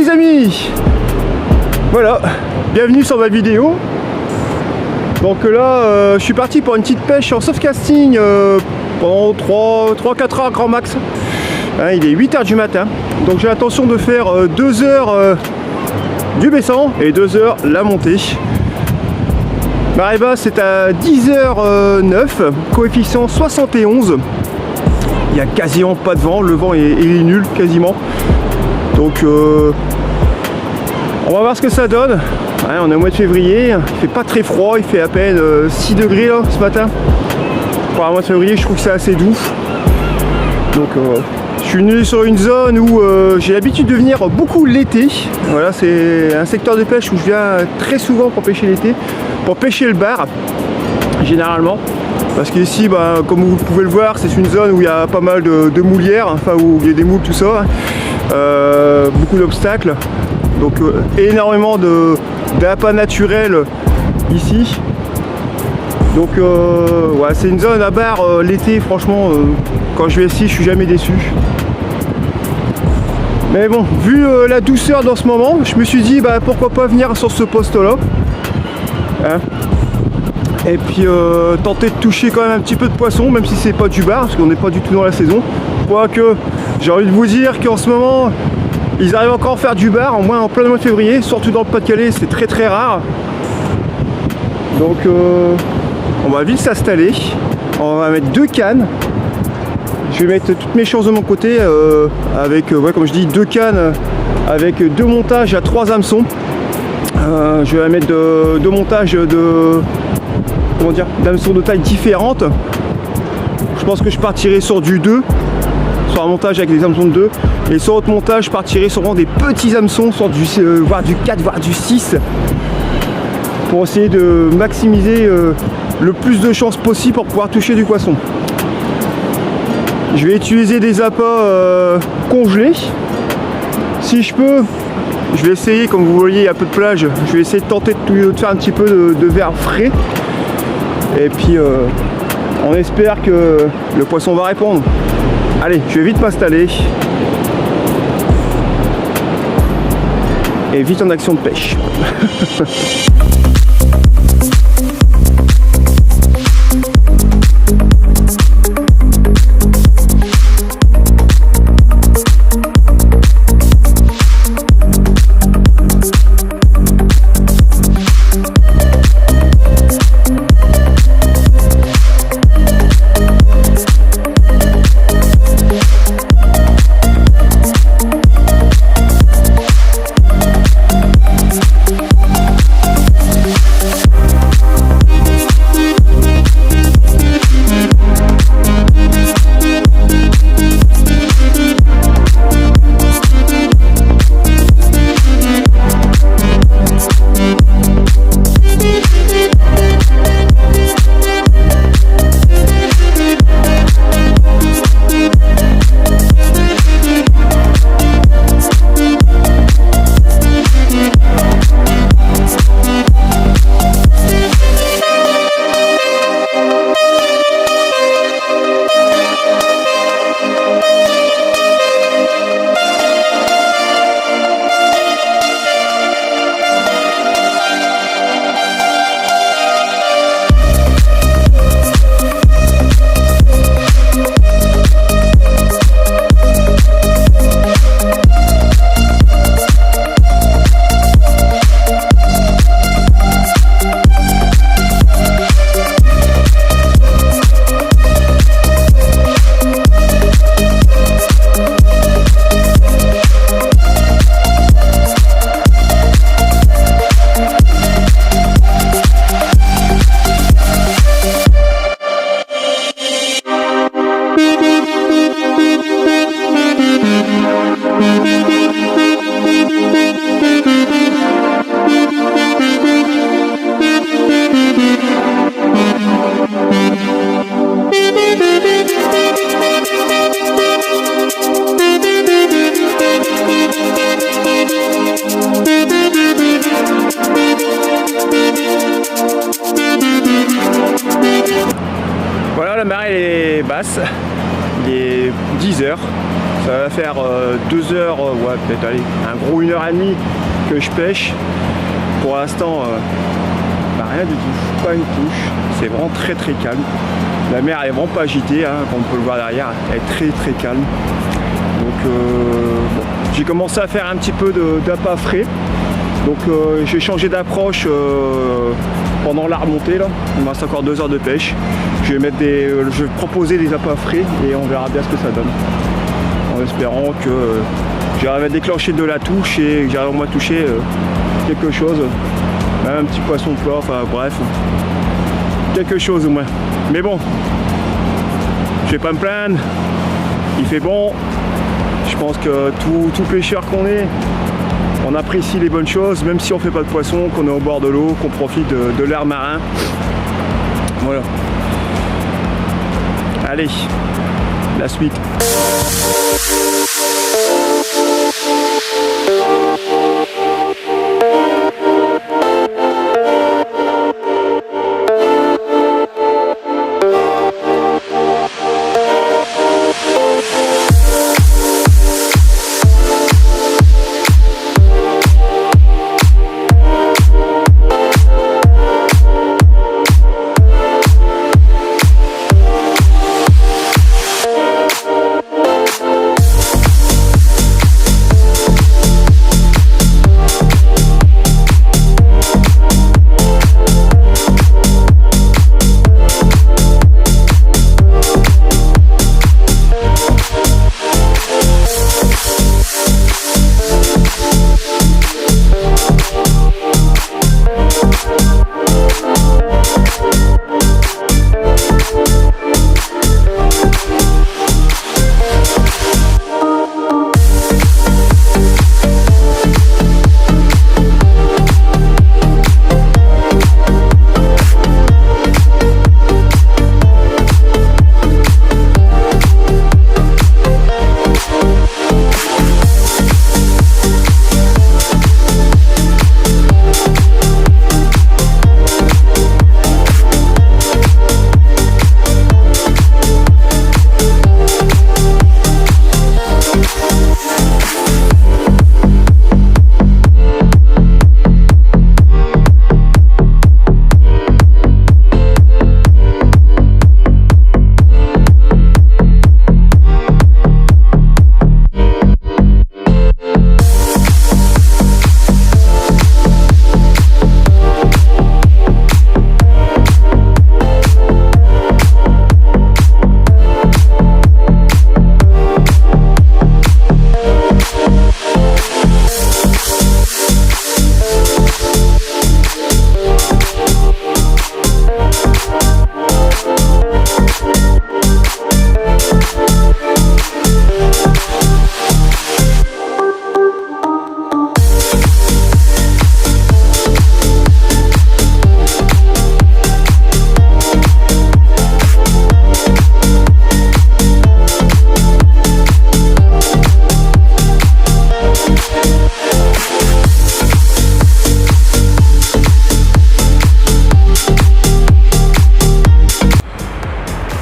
les amis, voilà, bienvenue sur ma vidéo. Donc là je suis parti pour une petite pêche en soft casting pendant 3-4 heures grand max. Hein, il est 8 h du matin, donc j'ai l'intention de faire 2 heures du baissant et 2 heures la montée. Marée basse c'est à 10h09, coefficient 71. Il n'y a quasiment pas de vent, le vent est nul quasiment. Donc on va voir ce que ça donne. Ouais, on est au mois de février, il fait pas très froid, il fait à peine 6 degrés là, ce matin. Pour un mois de février, je trouve que c'est assez doux. Donc je suis venu sur une zone où j'ai l'habitude de venir beaucoup l'été. Voilà, c'est un secteur de pêche où je viens très souvent pour pêcher l'été, pour pêcher le bar généralement. Parce qu'ici, bah, comme vous pouvez le voir, c'est une zone où il y a pas mal de moulières, enfin où il y a des moules, tout ça. Beaucoup d'obstacles. Donc énormément d'appâts naturels ici. Donc ouais, c'est une zone à bar l'été, franchement, quand je vais ici, je suis jamais déçu. Mais bon, vu la douceur dans ce moment, je me suis dit, bah, pourquoi pas venir sur ce poste-là. Hein, et puis tenter de toucher quand même un petit peu de poisson, même si c'est pas du bar, parce qu'on n'est pas du tout dans la saison. Quoique, j'ai envie de vous dire qu'en ce moment, ils arrivent encore à faire du bar, au moins en plein mois de février, surtout dans le Pas-de-Calais, c'est très très rare. Donc on va vite s'installer, on va mettre 2 cannes. Je vais mettre toutes mes chances de mon côté avec, ouais, comme je dis, 2 cannes avec 2 montages à 3 hameçons. Je vais mettre 2 montages de, comment dire, d'hameçons de taille différente. Je pense que je partirai sur du 2, sur un montage avec des hameçons de 2, et sur autre montage je partirai sur vraiment des petits hameçons, sur du, voire du 4, voire du 6, pour essayer de maximiser le plus de chances possible pour pouvoir toucher du poisson. Je vais utiliser des appâts congelés. Si je peux, je vais essayer, comme vous voyez il y a peu de plage, je vais essayer de tenter de faire un petit peu de verre frais. Et puis on espère que le poisson va répondre. Allez, je vais vite m'installer. Et vite en action de pêche. Voilà, la marée est basse, il est 10 h. Ça va faire 2 heures, ouais peut-être allez, un gros 1h30 que je pêche. Pour l'instant, bah, rien du tout, pas une touche. C'est vraiment très très calme. La mer est vraiment pas agitée, hein, comme on peut le voir derrière, elle est très très calme. Donc bon, j'ai commencé à faire un petit peu d'appât frais. Donc j'ai changé d'approche pendant la remontée là. Il me reste encore 2 heures de pêche. Je vais proposer des appâts frais et on verra bien ce que ça donne. En espérant que j'arrive à déclencher de la touche et que j'arrive au moins à toucher quelque chose. Même un petit poisson plat, enfin bref. Quelque chose au moins. Mais bon, je vais pas me plaindre. Il fait bon. Je pense que tout pêcheur qu'on est, on apprécie les bonnes choses, même si on fait pas de poisson, qu'on est au bord de l'eau, qu'on profite de l'air marin. Voilà. Allez, la suite.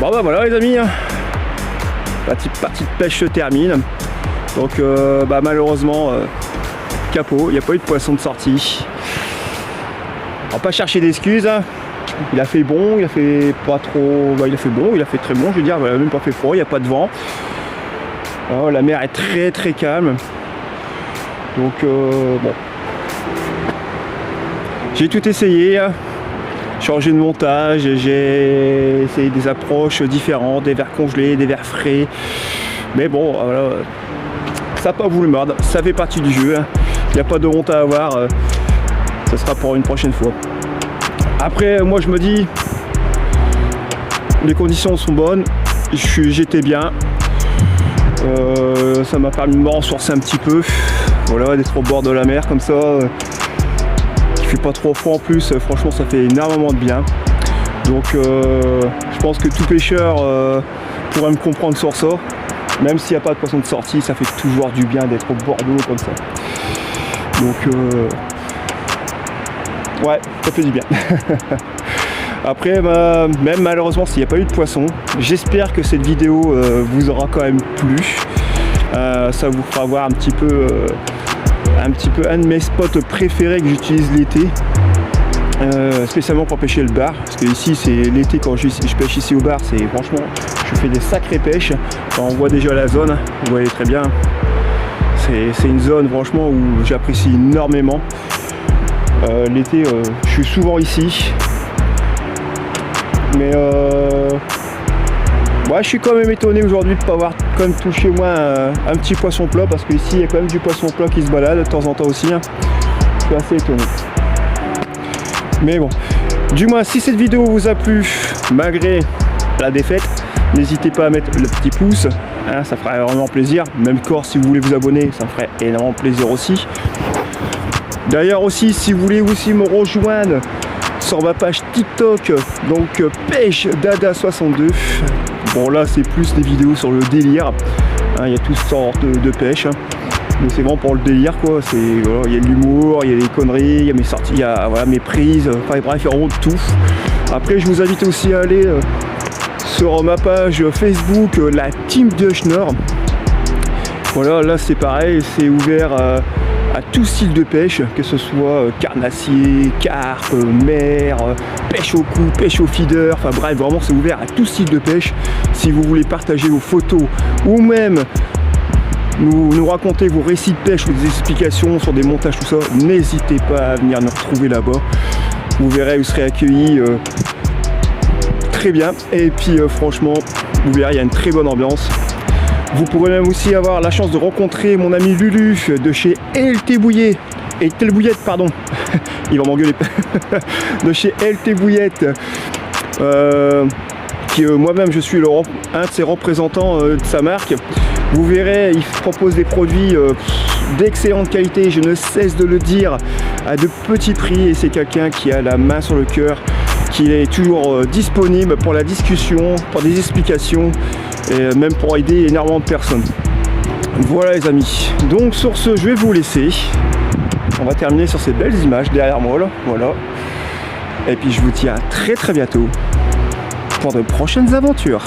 Bon bah voilà les amis, la petite partie de pêche se termine. Donc bah, malheureusement capot, il n'y a pas eu de poisson de sortie. On va pas chercher d'excuses. Il a fait bon, il a fait pas trop. Bah, il a fait bon, il a fait très bon, je veux dire, il a même pas fait froid, il n'y a pas de vent. Oh, la mer est très très calme. Donc bon. J'ai tout essayé. Changé de montage, j'ai essayé des approches différentes, des verres congelés, des verres frais. Mais bon, voilà, ça n'a pas voulu mordre, ça fait partie du jeu. Il n'y a pas de honte à avoir, ça sera pour une prochaine fois. Après, moi je me dis, les conditions sont bonnes, j'étais bien. Ça m'a permis de me ressourcer un petit peu. Voilà, d'être au bord de la mer comme ça. Pas trop froid en plus, franchement ça fait énormément de bien. Donc je pense que tout pêcheur pourrait me comprendre sur ça. Même s'il n'y a pas de poisson de sortie, ça fait toujours du bien d'être au bord de l'eau comme ça. Donc ouais, ça fait du bien. Après même malheureusement s'il n'y a pas eu de poisson, j'espère que cette vidéo vous aura quand même plu. Ça vous fera voir un petit peu un de mes spots préférés que j'utilise l'été. Spécialement pour pêcher le bar, parce que ici c'est l'été quand je pêche ici au bar, c'est franchement je fais des sacrées pêches. Quand on voit déjà la zone, vous voyez très bien, c'est une zone franchement où j'apprécie énormément. L'été je suis souvent ici, mais je suis quand même étonné aujourd'hui de ne pas avoir quand même touché moi un petit poisson plat, parce qu'ici il y a quand même du poisson plat qui se balade de temps en temps aussi, hein. Je suis assez étonné. Mais bon, du moins si cette vidéo vous a plu malgré la défaite, n'hésitez pas à mettre le petit pouce, hein, ça fera vraiment plaisir. Même corps, si vous voulez vous abonner, ça me ferait énormément plaisir aussi. D'ailleurs aussi, si vous voulez aussi me rejoindre sur ma page TikTok, donc pêche dada 62. Bon là c'est plus des vidéos sur le délire, hein, il y a toutes sortes de pêche, hein. Mais c'est vraiment pour le délire quoi, voilà, il y a de l'humour, il y a des conneries, il y a mes sorties, il y a voilà, mes prises, enfin bref, il y a vraiment de tout. Après je vous invite aussi à aller sur ma page Facebook, la Team Dutchner. Voilà, là c'est pareil, c'est ouvert à tout style de pêche, que ce soit carnassier, carpe, mer, pêche au cou, pêche au feeder, enfin bref, vraiment c'est ouvert à tout style de pêche. Si vous voulez partager vos photos ou même nous raconter vos récits de pêche ou des explications sur des montages, tout ça, n'hésitez pas à venir nous retrouver là-bas. Vous verrez, vous serez accueillis très bien. Et puis franchement, vous verrez, il y a une très bonne ambiance. Vous pourrez même aussi avoir la chance de rencontrer mon ami Lulu de chez LT Bouillette. Pardon. Il va m'engueuler. De chez LT Bouillette. Qui moi-même je suis un de ses représentants de sa marque. Vous verrez, il propose des produits d'excellente qualité, je ne cesse de le dire, à de petits prix, et c'est quelqu'un qui a la main sur le cœur, qui est toujours disponible pour la discussion, pour des explications, et même pour aider énormément de personnes. Voilà les amis, donc sur ce je vais vous laisser. On va terminer sur ces belles images derrière moi là, voilà. Et puis je vous dis à très très bientôt pour de prochaines aventures.